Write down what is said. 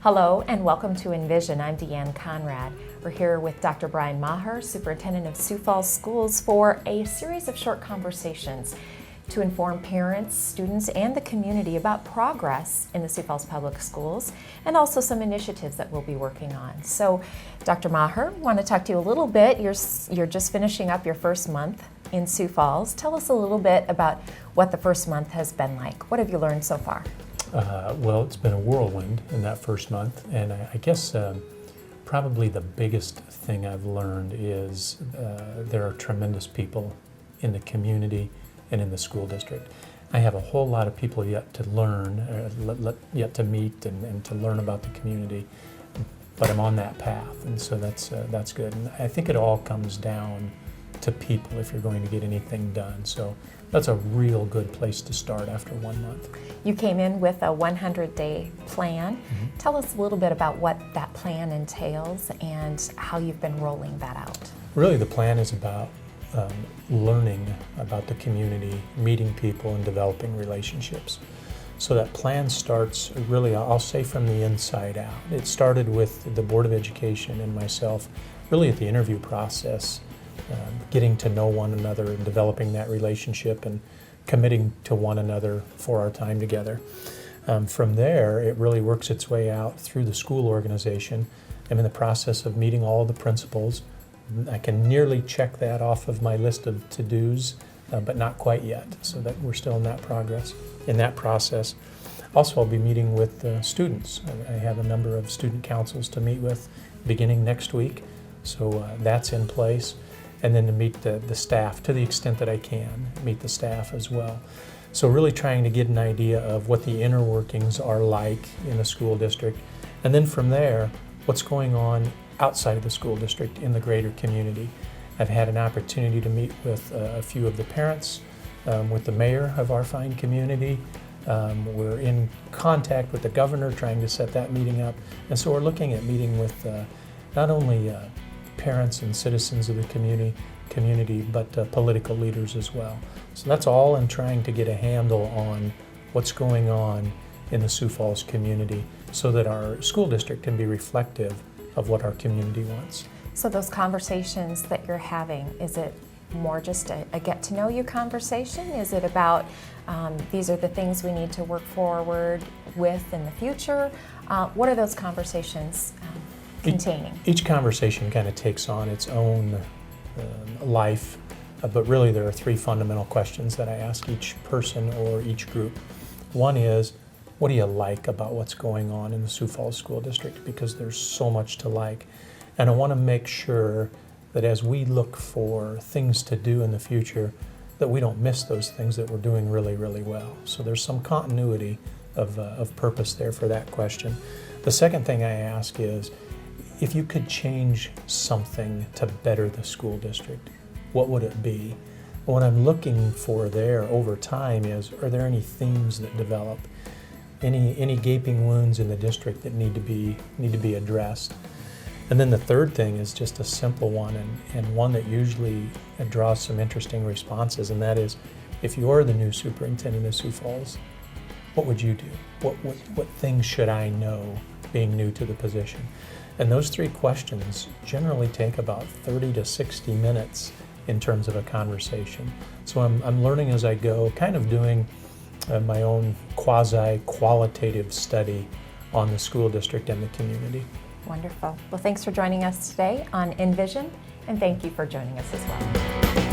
Hello and welcome to Envision. I'm Deanne Conrad. We're here with Dr. Brian Maher, Superintendent of Sioux Falls Schools, for a series of short conversations to inform parents, students, and the community about progress in the Sioux Falls Public Schools and also some initiatives that we'll be working on. So, Dr. Maher, I want to talk to you a little bit. You're just finishing up your first month in Sioux Falls. Tell us a little bit about what the first month has been like. What have you learned so far? Well, it's been a whirlwind in that first month, and I guess probably the biggest thing I've learned is there are tremendous people in the community and in the school district. I have a whole lot of people yet to learn, yet to meet and to learn about the community, but I'm on that path, and so that's good. And I think it all comes down to people if you're going to get anything done. So that's a real good place to start after 1 month. You came in with a 100-day plan. Mm-hmm. Tell us a little bit about what that plan entails and how you've been rolling that out. Really, the plan is about learning about the community, meeting people, and developing relationships. So that plan starts really, I'll say, from the inside out. It started with the Board of Education and myself, really at the interview process, getting to know one another and developing that relationship and committing to one another for our time together. From there, it really works its way out through the school organization. I'm in the process of meeting all of the principals. I can nearly check that off of my list of to-dos, but not quite yet, so that we're still in that process. Also, I'll be meeting with students. I have a number of student councils to meet with beginning next week, so that's in place. And then to meet the staff to the extent that I can, meet the staff as well. So really trying to get an idea of what the inner workings are like in the school district. And then from there, what's going on outside of the school district in the greater community. I've had an opportunity to meet with a few of the parents, with the mayor of our fine community. We're in contact with the governor trying to set that meeting up. And so we're looking at meeting with not only parents and citizens of the community, but political leaders as well. So that's all in trying to get a handle on what's going on in the Sioux Falls community so that our school district can be reflective of what our community wants. So those conversations that you're having, is it more just a get-to-know-you conversation? Is it about these are the things we need to work forward with in the future? What are those conversations containing? Each conversation kind of takes on its own life, but really there are three fundamental questions that I ask each person or each group. One is, what do you like about what's going on in the Sioux Falls School District? Because there's so much to like. And I want to make sure that as we look for things to do in the future, that we don't miss those things that we're doing really, really well. So there's some continuity of purpose there for that question. The second thing I ask is, if you could change something to better the school district, what would it be? What I'm looking for there over time is, are there any themes that develop? Any gaping wounds in the district that need to be addressed? And then the third thing is just a simple one, and one that usually draws some interesting responses, and that is, if you're the new superintendent of Sioux Falls, what would you do? What things should I know being new to the position? And those three questions generally take about 30 to 60 minutes in terms of a conversation. So I'm learning as I go, kind of doing my own quasi-qualitative study on the school district and the community. Wonderful. Well, thanks for joining us today on Envision, and thank you for joining us as well.